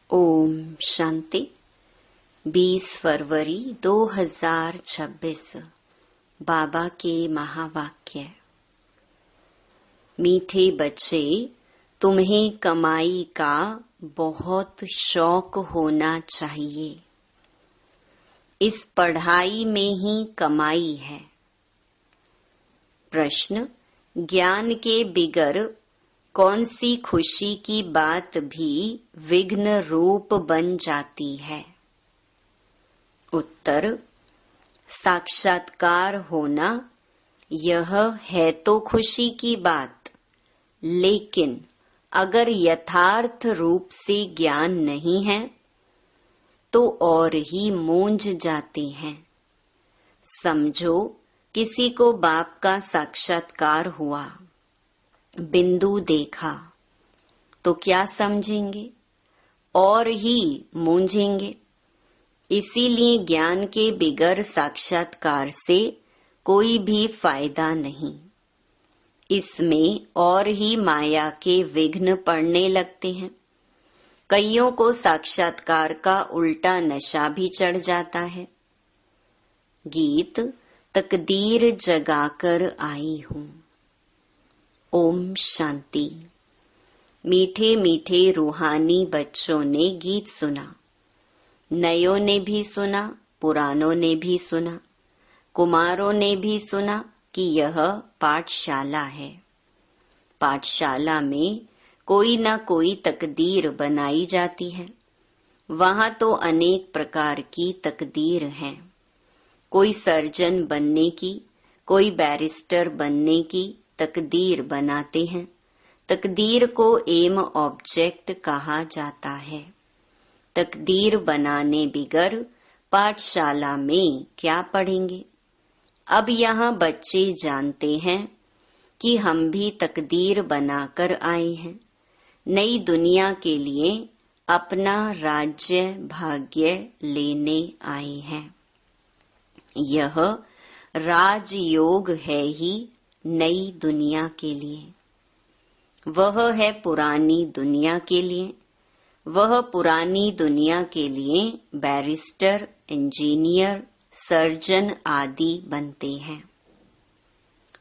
ओम शांति। 20 फरवरी 2026 बाबा के महावाक्य। मीठे बच्चे, तुम्हें कमाई का बहुत शौक होना चाहिए। इस पढ़ाई में ही कमाई है। प्रश्न, ज्ञान के बिगर कौन सी खुशी की बात भी विघ्न रूप बन जाती है? उत्तर, साक्षात्कार होना यह है तो खुशी की बात, लेकिन अगर यथार्थ रूप से ज्ञान नहीं है तो और ही मूंझ जाते हैं। समझो किसी को बाप का साक्षात्कार हुआ, बिंदु देखा तो क्या समझेंगे? और ही मूंझेंगे। इसीलिए ज्ञान के बिगर साक्षात्कार से कोई भी फायदा नहीं। इसमें और ही माया के विघ्न पड़ने लगते हैं। कईयों को साक्षात्कार का उल्टा नशा भी चढ़ जाता है। गीत, तकदीर जगाकर आई हूँ। ओम शांति। मीठे मीठे रूहानी बच्चों ने गीत सुना। नयों ने भी सुना, पुरानों ने भी सुना, कुमारों ने भी सुना कि यह पाठशाला है। पाठशाला में कोई न कोई तकदीर बनाई जाती है। वहाँ तो अनेक प्रकार की तकदीर है। कोई सर्जन बनने की, कोई बैरिस्टर बनने की तकदीर बनाते हैं। तकदीर को एम ऑब्जेक्ट कहा जाता है। तकदीर बनाने बिगर पाठशाला में क्या पढ़ेंगे? अब यहाँ बच्चे जानते हैं कि हम भी तकदीर बनाकर आए हैं। नई दुनिया के लिए अपना राज्य भाग्य लेने आए हैं। यह राजयोग है ही नई दुनिया के लिए। वह है पुरानी दुनिया के लिए। वह पुरानी दुनिया के लिए बैरिस्टर, इंजीनियर, सर्जन आदि बनते हैं।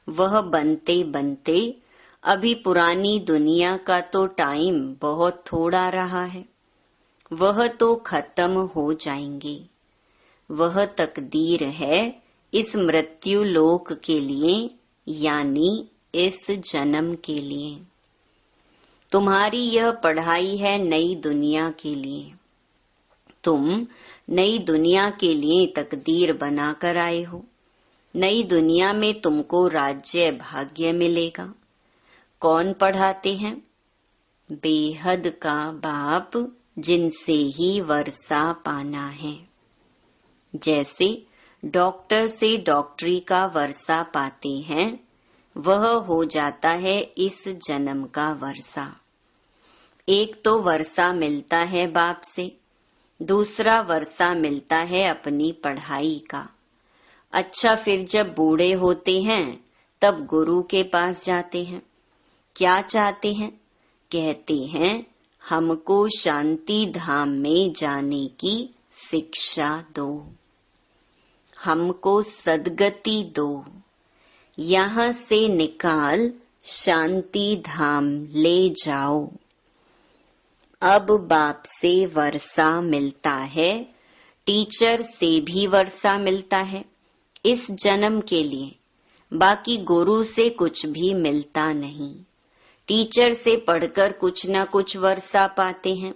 वह बनते बनते अभी पुरानी दुनिया का तो टाइम बहुत थोड़ा रहा है। वह तो खत्म हो जाएंगे। वह तकदीर है इस मृत्यु लोक के लिए, यानी इस जन्म के लिए। तुम्हारी यह पढ़ाई है नई दुनिया के लिए। तुम नई दुनिया के लिए तकदीर बनाकर आए हो। नई दुनिया में तुमको राज्य भाग्य मिलेगा। कौन पढ़ाते हैं? बेहद का बाप, जिनसे ही वर्षा पाना है। जैसे डॉक्टर से डॉक्टरी का वर्षा पाते हैं, वह हो जाता है इस जन्म का वर्षा। एक तो वर्षा मिलता है बाप से, दूसरा वर्षा मिलता है अपनी पढ़ाई का। अच्छा, फिर जब बूढ़े होते हैं तब गुरु के पास जाते हैं। क्या चाहते हैं? कहते हैं हमको शांति धाम में जाने की शिक्षा दो, हमको सद्गति दो, यहाँ से निकाल शांति धाम ले जाओ। अब बाप से वर्षा मिलता है, टीचर से भी वर्षा मिलता है इस जन्म के लिए। बाकी गुरु से कुछ भी मिलता नहीं। टीचर से पढ़कर कुछ न कुछ वर्षा पाते हैं।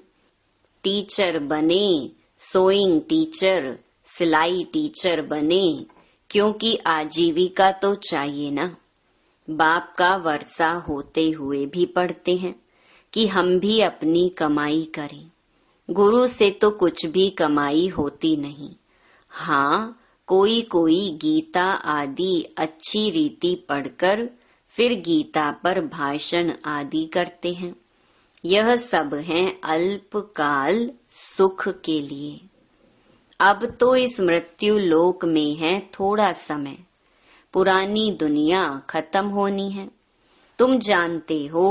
टीचर बने, सोइंग टीचर, सिलाई टीचर बने, क्योंकि आजीविका तो चाहिए ना। बाप का वर्षा होते हुए भी पढ़ते हैं कि हम भी अपनी कमाई करें। गुरु से तो कुछ भी कमाई होती नहीं। हाँ, कोई कोई गीता आदि अच्छी रीति पढ़कर फिर गीता पर भाषण आदि करते हैं। यह सब है अल्पकाल सुख के लिए। अब तो इस मृत्यु लोक में है थोड़ा समय। पुरानी दुनिया खत्म होनी है। तुम जानते हो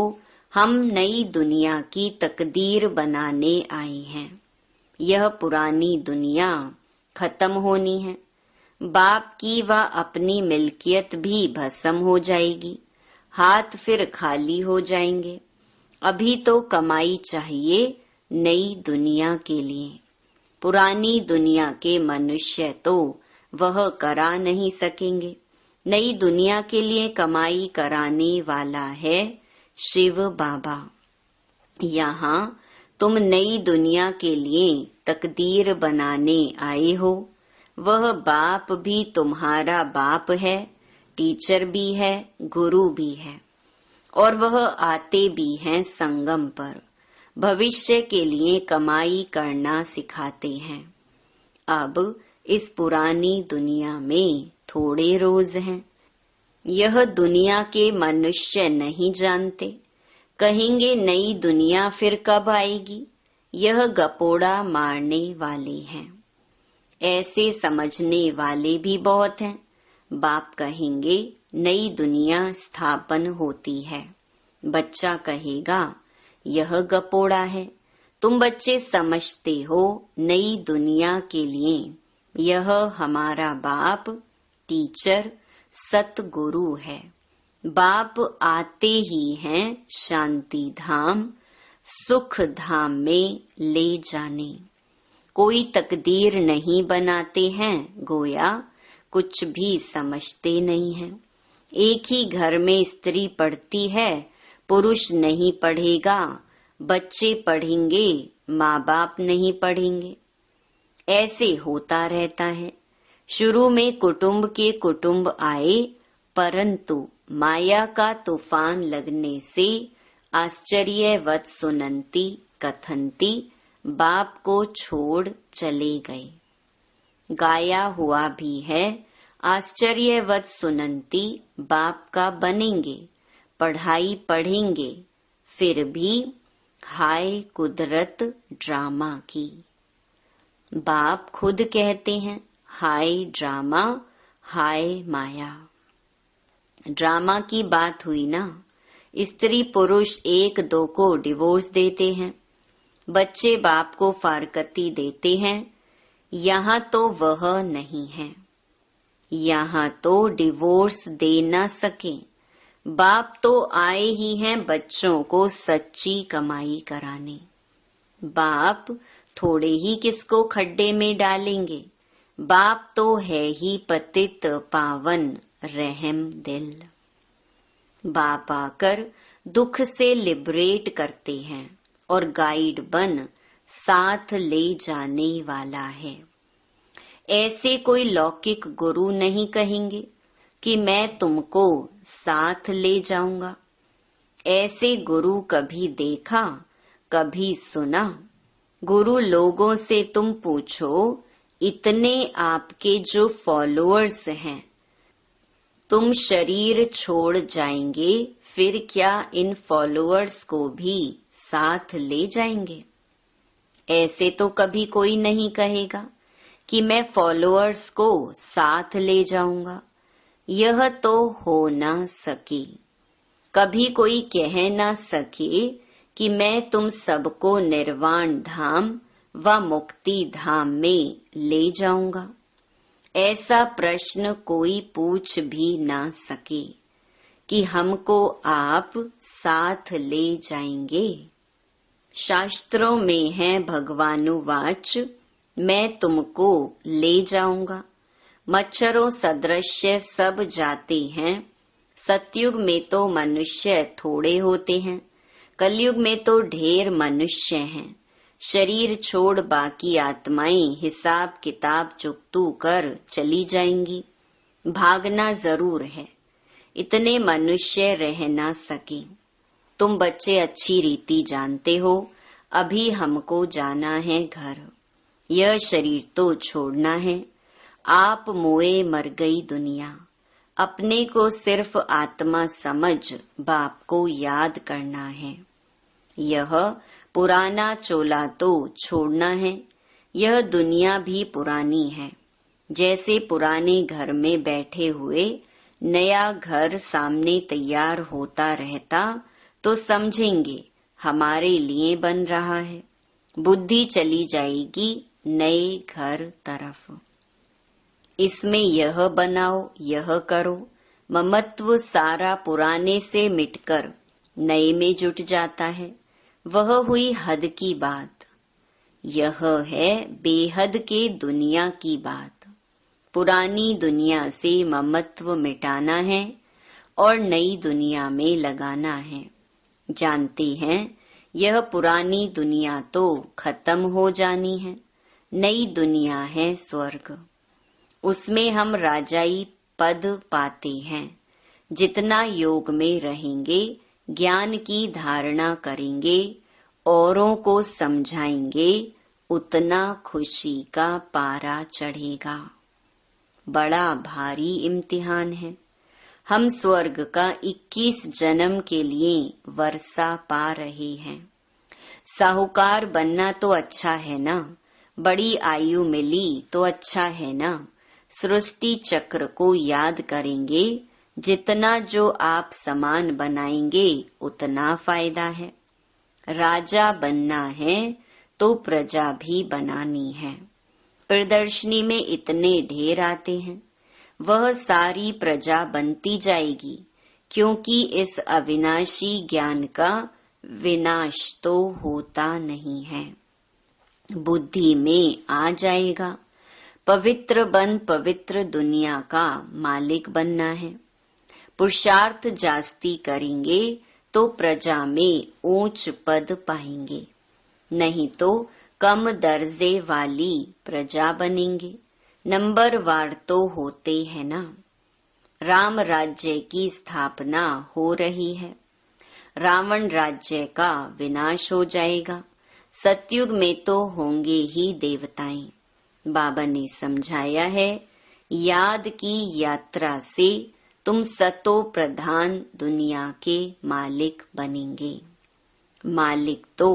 हम नई दुनिया की तकदीर बनाने आए हैं। यह पुरानी दुनिया खत्म होनी है। बाप की व अपनी मिल्कियत भी भस्म हो जाएगी। हाथ फिर खाली हो जाएंगे। अभी तो कमाई चाहिए नई दुनिया के लिए। पुरानी दुनिया के मनुष्य तो वह करा नहीं सकेंगे। नई दुनिया के लिए कमाई कराने वाला है शिव बाबा। यहाँ तुम नई दुनिया के लिए तकदीर बनाने आए हो। वह बाप भी तुम्हारा बाप है, टीचर भी है, गुरु भी है, और वह आते भी हैं संगम पर। भविष्य के लिए कमाई करना सिखाते हैं। अब इस पुरानी दुनिया में थोड़े रोज हैं। यह दुनिया के मनुष्य नहीं जानते। कहेंगे नई दुनिया फिर कब आएगी। यह गपोड़ा मारने वाले हैं। ऐसे समझने वाले भी बहुत हैं। बाप कहेंगे नई दुनिया स्थापन होती है। बच्चा कहेगा यह गपोड़ा है। तुम बच्चे समझते हो नई दुनिया के लिए यह हमारा बाप टीचर सतगुरु है। बाप आते ही हैं शांति धाम सुख धाम में ले जाने। कोई तकदीर नहीं बनाते हैं, गोया कुछ भी समझते नहीं हैं। एक ही घर में स्त्री पढ़ती है, पुरुष नहीं पढ़ेगा। बच्चे पढ़ेंगे, माँ बाप नहीं पढ़ेंगे। ऐसे होता रहता है। शुरू में कुटुंब के कुटुंब आए, परंतु माया का तूफान लगने से आश्चर्यवत सुनंती कथंती बाप को छोड़ चले गए। गाया हुआ भी है, आश्चर्यवत सुनंती बाप का बनेंगे, पढ़ाई पढ़ेंगे, फिर भी हाय कुदरत ड्रामा की। बाप खुद कहते हैं हाय ड्रामा, हाय माया। ड्रामा की बात हुई ना। स्त्री पुरुष एक दो को डिवोर्स देते हैं। बच्चे बाप को फारकती देते हैं। यहाँ तो वह नहीं है। यहाँ तो डिवोर्स दे न सके। बाप तो आए ही हैं बच्चों को सच्ची कमाई कराने। बाप थोड़े ही किसको खड्डे में डालेंगे। बाप तो है ही पतित पावन रहम दिल। बाप आकर दुख से लिबरेट करते हैं और गाइड बन साथ ले जाने वाला है। ऐसे कोई लौकिक गुरु नहीं कहेंगे कि मैं तुमको साथ ले जाऊंगा। ऐसे गुरु कभी देखा, कभी सुना? गुरु लोगों से तुम पूछो, इतने आपके जो फॉलोअर्स हैं, तुम शरीर छोड़ जाएंगे, फिर क्या इन फॉलोअर्स को भी साथ ले जाएंगे? ऐसे तो कभी कोई नहीं कहेगा कि मैं फॉलोअर्स को साथ ले जाऊंगा। यह तो हो ना सके। कभी कोई कह ना सके कि मैं तुम सबको निर्वाण धाम व मुक्ति धाम में ले जाऊंगा। ऐसा प्रश्न कोई पूछ भी ना सके कि हमको आप साथ ले जाएंगे। शास्त्रों में है भगवानुवाच, मैं तुमको ले जाऊंगा। मच्छरों सदृश्य सब जाते हैं। सतयुग में तो मनुष्य थोड़े होते हैं, कलयुग में तो ढेर मनुष्य हैं। शरीर छोड़ बाकी आत्माएं हिसाब किताब चुकतू कर चली जाएंगी। भागना जरूर है, इतने मनुष्य रह ना सके। तुम बच्चे अच्छी रीति जानते हो, अभी हमको जाना है घर। यह शरीर तो छोड़ना है। आप मोए मर गई दुनिया। अपने को सिर्फ आत्मा समझ बाप को याद करना है। यह पुराना चोला तो छोड़ना है। यह दुनिया भी पुरानी है। जैसे पुराने घर में बैठे हुए नया घर सामने तैयार होता रहता तो समझेंगे हमारे लिए बन रहा है। बुद्धि चली जाएगी नए घर तरफ। इसमें यह बनाओ, यह करो। ममत्व सारा पुराने से मिटकर नए में जुट जाता है। वह हुई हद की बात। यह है बेहद के दुनिया की बात। पुरानी दुनिया से ममत्व मिटाना है और नई दुनिया में लगाना है। जानते हैं यह पुरानी दुनिया तो खत्म हो जानी है। नई दुनिया है स्वर्ग। उसमें हम राजाई पद पाते हैं। जितना योग में रहेंगे, ज्ञान की धारणा करेंगे, औरों को समझाएंगे, उतना खुशी का पारा चढ़ेगा। बड़ा भारी इम्तिहान है। हम स्वर्ग का 21 जन्म के लिए वर्षा पा रहे हैं। साहूकार बनना तो अच्छा है ना, बड़ी आयु मिली तो अच्छा है ना। सृष्टि चक्र को याद करेंगे, जितना जो आप समान बनाएंगे उतना फायदा है। राजा बनना है तो प्रजा भी बनानी है। प्रदर्शनी में इतने ढेर आते हैं, वह सारी प्रजा बनती जाएगी, क्योंकि इस अविनाशी ज्ञान का विनाश तो होता नहीं है। बुद्धि में आ जाएगा। पवित्र बन पवित्र दुनिया का मालिक बनना है। पुरुषार्थ जास्ती करेंगे तो प्रजा में ऊंच पद पाएंगे, नहीं तो कम दर्जे वाली प्रजा बनेंगे। नंबरवार तो होते हैं ना। राम राज्य की स्थापना हो रही है। रावण राज्य का विनाश हो जाएगा। सतयुग में तो होंगे ही देवताएं। बाबा ने समझाया है, याद की यात्रा से तुम सतो प्रधान दुनिया के मालिक बनेंगे। मालिक तो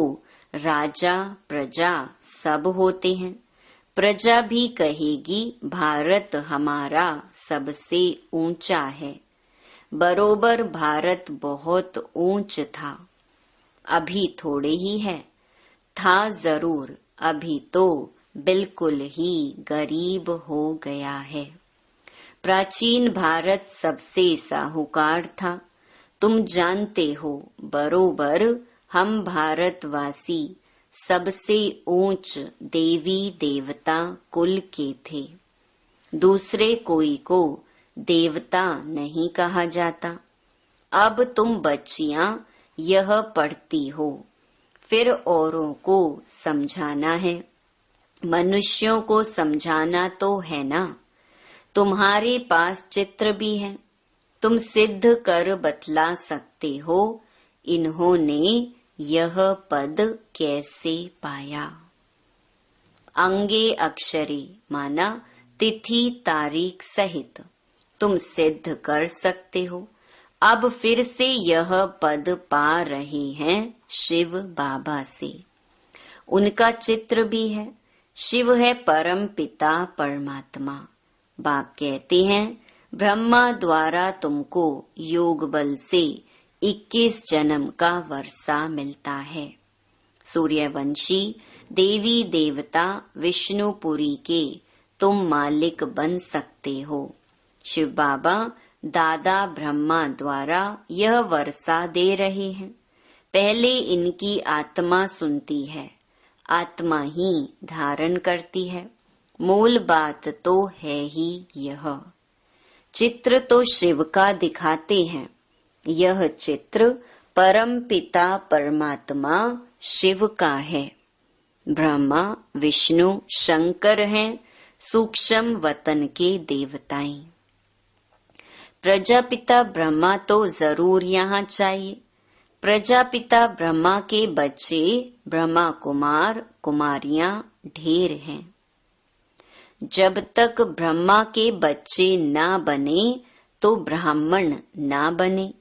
राजा प्रजा सब होते हैं। प्रजा भी कहेगी भारत हमारा सबसे ऊंचा है। बरोबर भारत बहुत ऊंच था, अभी थोड़े ही है। था जरूर, अभी तो बिल्कुल ही गरीब हो गया है। प्राचीन भारत सबसे साहूकार था। तुम जानते हो बरोबर हम भारतवासी सबसे ऊंच देवी देवता कुल के थे। दूसरे कोई को देवता नहीं कहा जाता। अब तुम बच्चियां यह पढ़ती हो, फिर औरों को समझाना है। मनुष्यों को समझाना तो है ना। तुम्हारे पास चित्र भी है, तुम सिद्ध कर बतला सकते हो इन्होंने यह पद कैसे पाया। अंगे अक्षरे माना तिथि तारीख सहित तुम सिद्ध कर सकते हो। अब फिर से यह पद पा रहे हैं शिव बाबा से। उनका चित्र भी है। शिव है परम पिता परमात्मा। बाप कहते हैं ब्रह्मा द्वारा तुमको योग बल से 21 जन्म का वर्षा मिलता है। सूर्यवंशी देवी देवता विष्णुपुरी के तुम मालिक बन सकते हो। शिव बाबा दादा ब्रह्मा द्वारा यह वर्षा दे रहे हैं। पहले इनकी आत्मा सुनती है, आत्मा ही धारण करती है। मूल बात तो है ही यह। चित्र तो शिव का दिखाते हैं। यह चित्र परम पिता परमात्मा शिव का है। ब्रह्मा विष्णु शंकर हैं सूक्ष्म वतन के देवताएं। प्रजापिता ब्रह्मा तो जरूर यहाँ चाहिए। प्रजापिता ब्रह्मा के बच्चे ब्रह्मा कुमार कुमारियां ढेर हैं। जब तक ब्रह्मा के बच्चे ना बने तो ब्राह्मण ना बने,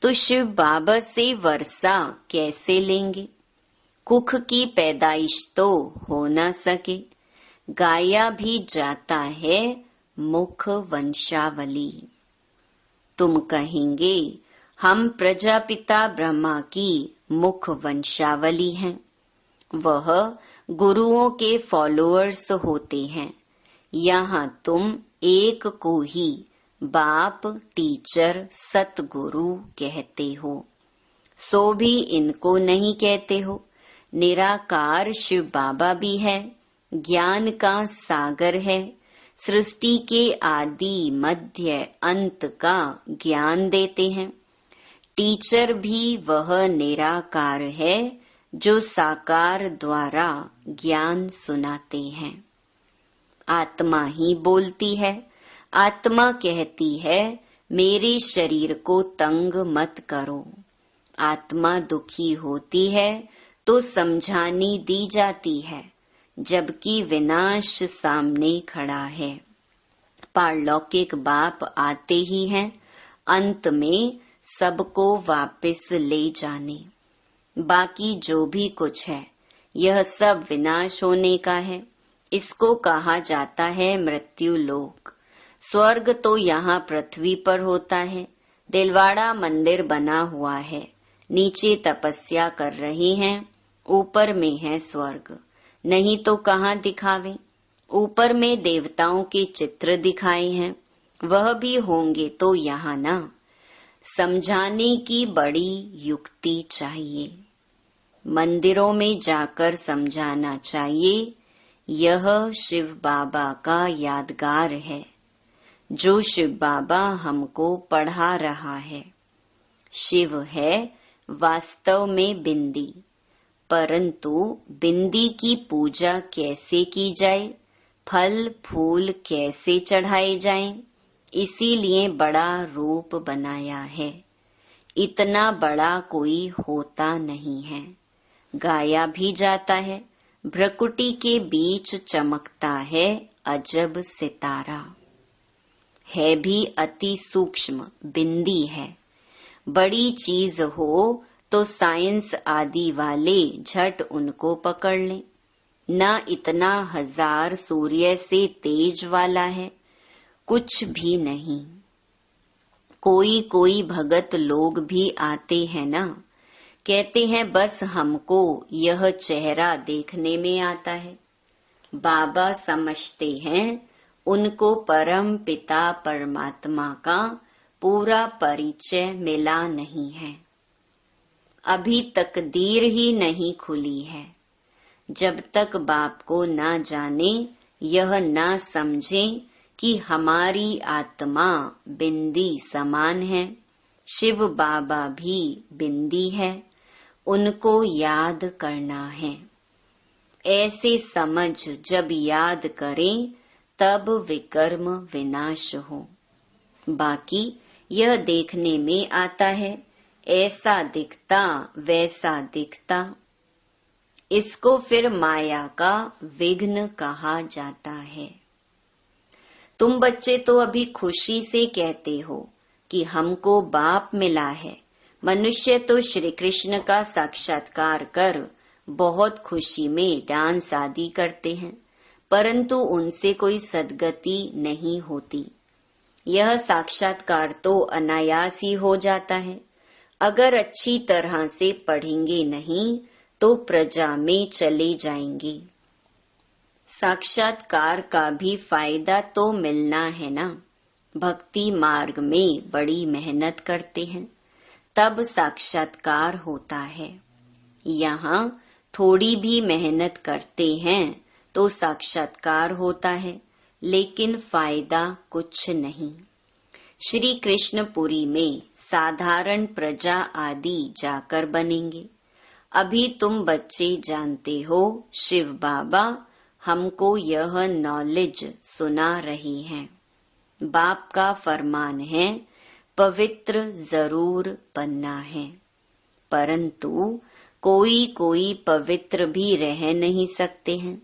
तो शिव बाबा से वर्षा कैसे लेंगे। कुख की पैदाइश तो हो ना सके। गाया भी जाता है मुख वंशावली। तुम कहेंगे हम प्रजापिता ब्रह्मा की मुख वंशावली हैं। वह गुरुओं के फॉलोअर्स होते हैं। यहाँ तुम एक को ही बाप, टीचर, सतगुरु कहते हो, सो भी इनको नहीं कहते हो। निराकार शिव बाबा भी है, ज्ञान का सागर है, सृष्टि के आदि मध्य अंत का ज्ञान देते हैं। टीचर भी वह निराकार है जो साकार द्वारा ज्ञान सुनाते हैं। आत्मा ही बोलती है। आत्मा कहती है मेरे शरीर को तंग मत करो। आत्मा दुखी होती है तो समझानी दी जाती है, जबकि विनाश सामने खड़ा है। पारलौकिक बाप आते ही हैं, अंत में सबको वापस ले जाने। बाकी जो भी कुछ है यह सब विनाश होने का है। इसको कहा जाता है मृत्यु लोक। स्वर्ग तो यहाँ पृथ्वी पर होता है। दिलवाड़ा मंदिर बना हुआ है, नीचे तपस्या कर रहे हैं, ऊपर में है स्वर्ग। नहीं तो कहाँ दिखावे। ऊपर में देवताओं के चित्र दिखाए हैं, वह भी होंगे तो यहाँ ना। समझाने की बड़ी युक्ति चाहिए। मंदिरों में जाकर समझाना चाहिए। यह शिव बाबा का यादगार है, जो शिव बाबा हमको पढ़ा रहा है। शिव है वास्तव में बिंदी, परंतु बिंदी की पूजा कैसे की जाए, फल फूल कैसे चढ़ाए जाएं, इसीलिए बड़ा रूप बनाया है। इतना बड़ा कोई होता नहीं है। गाया भी जाता है, भ्रकुटी के बीच चमकता है अजब सितारा। है भी अति सूक्ष्म बिंदी है। बड़ी चीज हो तो साइंस आदि वाले झट उनको पकड़ लें। न इतना 1000 सूर्य से तेज वाला है, कुछ भी नहीं। कोई कोई भगत लोग भी आते हैं ना, कहते हैं बस हमको यह चेहरा देखने में आता है। बाबा समझते हैं उनको परम पिता परमात्मा का पूरा परिचय मिला नहीं है। अभी तकदीर ही नहीं खुली है। जब तक बाप को ना जाने, यह ना समझे कि हमारी आत्मा बिंदी समान है, शिव बाबा भी बिंदी है, उनको याद करना है। ऐसे समझ जब याद करें तब विकर्म विनाश हो। बाकी यह देखने में आता है, ऐसा दिखता वैसा दिखता। इसको फिर माया का विघ्न कहा जाता है। तुम बच्चे तो अभी खुशी से कहते हो कि हमको बाप मिला है। मनुष्य तो श्री कृष्ण का साक्षात्कार कर बहुत खुशी में डांस आदि करते हैं, परंतु उनसे कोई सद्गति नहीं होती। यह साक्षात्कार तो अनायास ही हो जाता है। अगर अच्छी तरह से पढ़ेंगे नहीं तो प्रजा में चले जाएंगे। साक्षात्कार का भी फायदा तो मिलना है ना। भक्ति मार्ग में बड़ी मेहनत करते हैं, तब साक्षात्कार होता है। यहाँ थोड़ी भी मेहनत करते हैं तो साक्षात्कार होता है, लेकिन फायदा कुछ नहीं। श्री कृष्णपुरी में साधारण प्रजा आदि जाकर बनेंगे। अभी तुम बच्चे जानते हो शिव बाबा हमको यह नॉलेज सुना रही हैं। बाप का फरमान है पवित्र जरूर बनना है, परंतु कोई कोई पवित्र भी रह नहीं सकते हैं।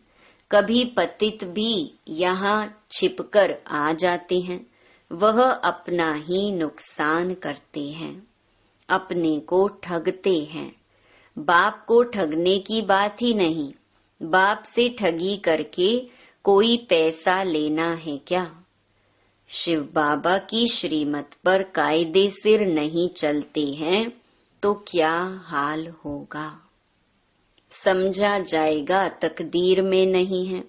कभी पतित भी यहाँ छिपकर आ जाते हैं। वह अपना ही नुकसान करते हैं, अपने को ठगते हैं। बाप को ठगने की बात ही नहीं। बाप से ठगी करके कोई पैसा लेना है क्या? शिव बाबा की श्रीमत पर कायदे सिर नहीं चलते हैं तो क्या हाल होगा। समझा जाएगा तकदीर में नहीं है,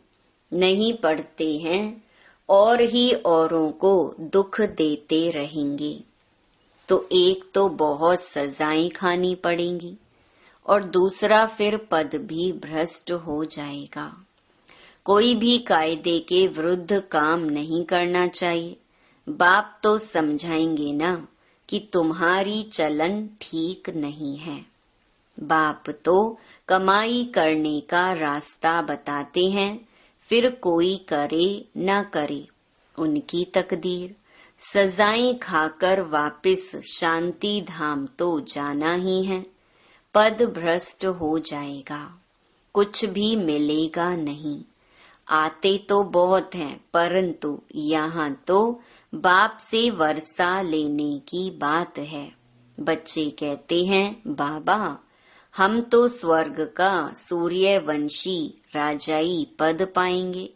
नहीं पढ़ते हैं और ही औरों को दुख देते रहेंगे तो एक तो बहुत सजाएं खानी पड़ेंगी और दूसरा फिर पद भी भ्रष्ट हो जाएगा। कोई भी कायदे के विरुद्ध काम नहीं करना चाहिए। बाप तो समझाएंगे ना कि तुम्हारी चलन ठीक नहीं है। बाप तो कमाई करने का रास्ता बताते हैं, फिर कोई करे न करे उनकी तकदीर। सजाएं खाकर वापस शांति धाम तो जाना ही है। पद भ्रष्ट हो जाएगा, कुछ भी मिलेगा नहीं। आते तो बहुत हैं, परंतु यहाँ तो बाप से वर्षा लेने की बात है। बच्चे कहते हैं, बाबा हम तो स्वर्ग का सूर्यवंशी राजाई पद पाएंगे।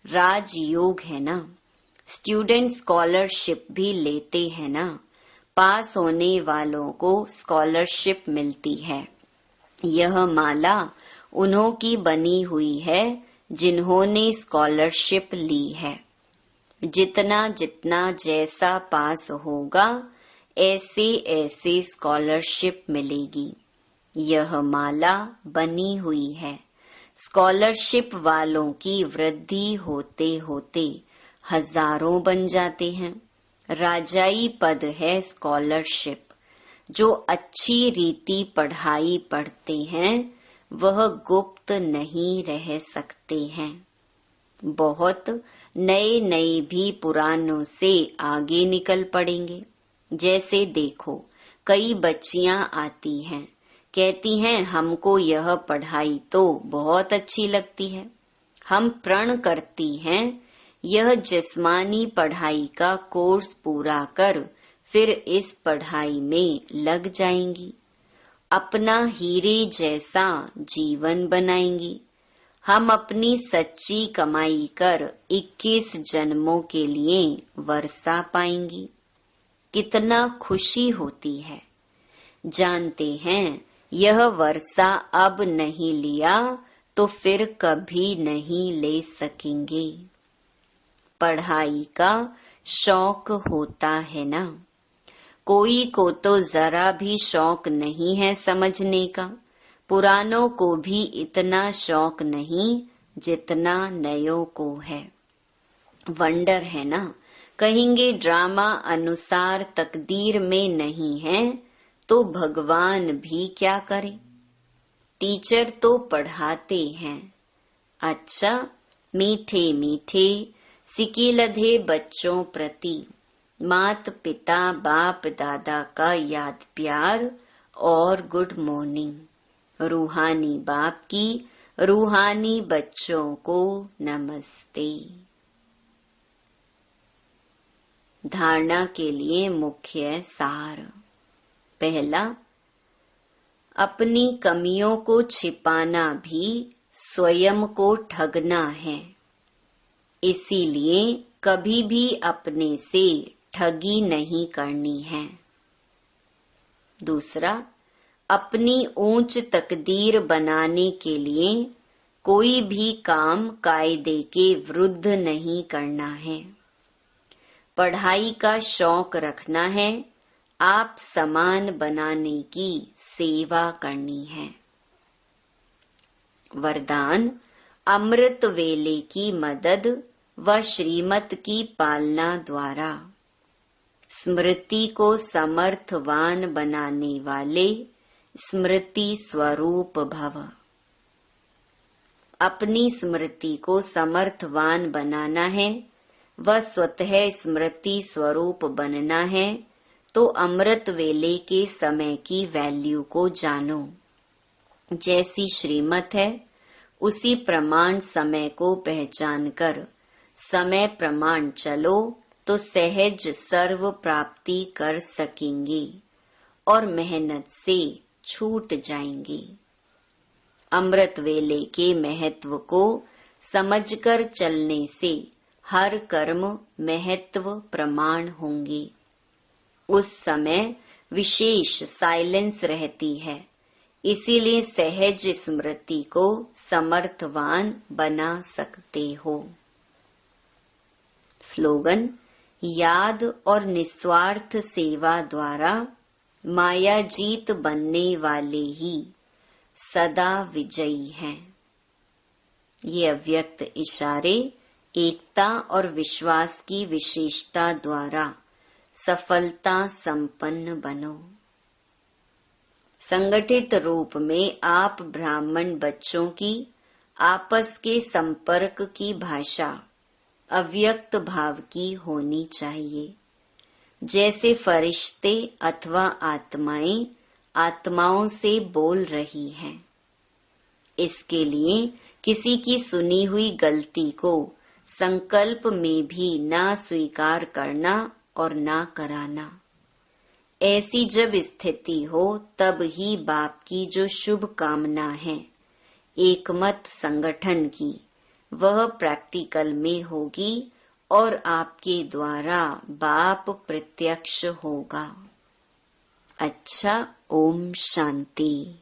राजयोग है ना, स्टूडेंट स्कॉलरशिप भी लेते हैं ना, पास होने वालों को स्कॉलरशिप मिलती है। यह माला उन्हों की बनी हुई है जिन्होंने स्कॉलरशिप ली है। जितना जितना जैसा पास होगा ऐसे ऐसे स्कॉलरशिप मिलेगी। यह माला बनी हुई है। स्कॉलरशिप वालों की वृद्धि होते होते हजारों बन जाते हैं। राजाई पद है स्कॉलरशिप। जो अच्छी रीति पढ़ाई पढ़ते हैं वह गुप्त नहीं रह सकते हैं। बहुत नए नए भी पुरानों से आगे निकल पड़ेंगे। जैसे देखो, कई बच्चियां आती हैं, कहती हैं हमको यह पढ़ाई तो बहुत अच्छी लगती है। हम प्रण करती हैं यह जिस्मानी पढ़ाई का कोर्स पूरा कर फिर इस पढ़ाई में लग जाएंगी, अपना हीरे जैसा जीवन बनाएंगी। हम अपनी सच्ची कमाई कर 21 जन्मों के लिए वर्षा पाएंगी। कितना खुशी होती है। जानते हैं यह वर्षा अब नहीं लिया तो फिर कभी नहीं ले सकेंगे। पढ़ाई का शौक होता है ना, कोई को तो जरा भी शौक नहीं है समझने का। पुरानों को भी इतना शौक नहीं जितना नयों को है। वंडर है ना, कहेंगे ड्रामा अनुसार तकदीर में नहीं है तो भगवान भी क्या करे। टीचर तो पढ़ाते हैं, अच्छा मीठे मीठे सिकिलधे बच्चों प्रति मात पिता बाप दादा का याद प्यार और गुड मॉर्निंग। रूहानी बाप की रूहानी बच्चों को नमस्ते। धारणा के लिए मुख्य सार। पहला, अपनी कमियों को छिपाना भी स्वयं को ठगना है, इसीलिए कभी भी अपने से ठगी नहीं करनी है। दूसरा, अपनी ऊंच तकदीर बनाने के लिए कोई भी काम कायदे के विरुद्ध नहीं करना है। पढ़ाई का शौक रखना है, आप समान बनाने की सेवा करनी है। वरदान, अमृत वेले की मदद व श्रीमत की पालना द्वारा स्मृति को समर्थवान बनाने वाले स्मृति स्वरूप भव। अपनी स्मृति को समर्थवान बनाना है व स्वतः स्मृति स्वरूप बनना है तो अमृत वेले के समय की वैल्यू को जानो। जैसी श्रीमत है उसी प्रमाण समय को पहचान कर समय प्रमाण चलो तो सहज सर्व प्राप्ति कर सकेंगे और मेहनत से छूट जाएंगे। अमृत वेले के महत्व को समझकर चलने से हर कर्म महत्व प्रमाण होंगे। उस समय विशेष साइलेंस रहती है, इसीलिए सहज स्मृति को समर्थवान बना सकते हो। स्लोगन: याद और निस्वार्थ सेवा द्वारा माया जीत बनने वाले ही सदा विजयी हैं। ये अव्यक्त इशारे एकता और विश्वास की विशेषता द्वारा सफलता संपन्न बनो। संगठित रूप में आप ब्राह्मण बच्चों की आपस के संपर्क की भाषा अव्यक्त भाव की होनी चाहिए। जैसे फरिश्ते अथवा आत्माएं आत्माओं से बोल रही हैं। इसके लिए किसी की सुनी हुई गलती को संकल्प में भी ना स्वीकार करना और ना कराना। ऐसी जब स्थिति हो तब ही बाप की जो शुभ कामना है एकमत संगठन की, वह प्रैक्टिकल में होगी और आपके द्वारा बाप प्रत्यक्ष होगा। अच्छा, ओम शांति।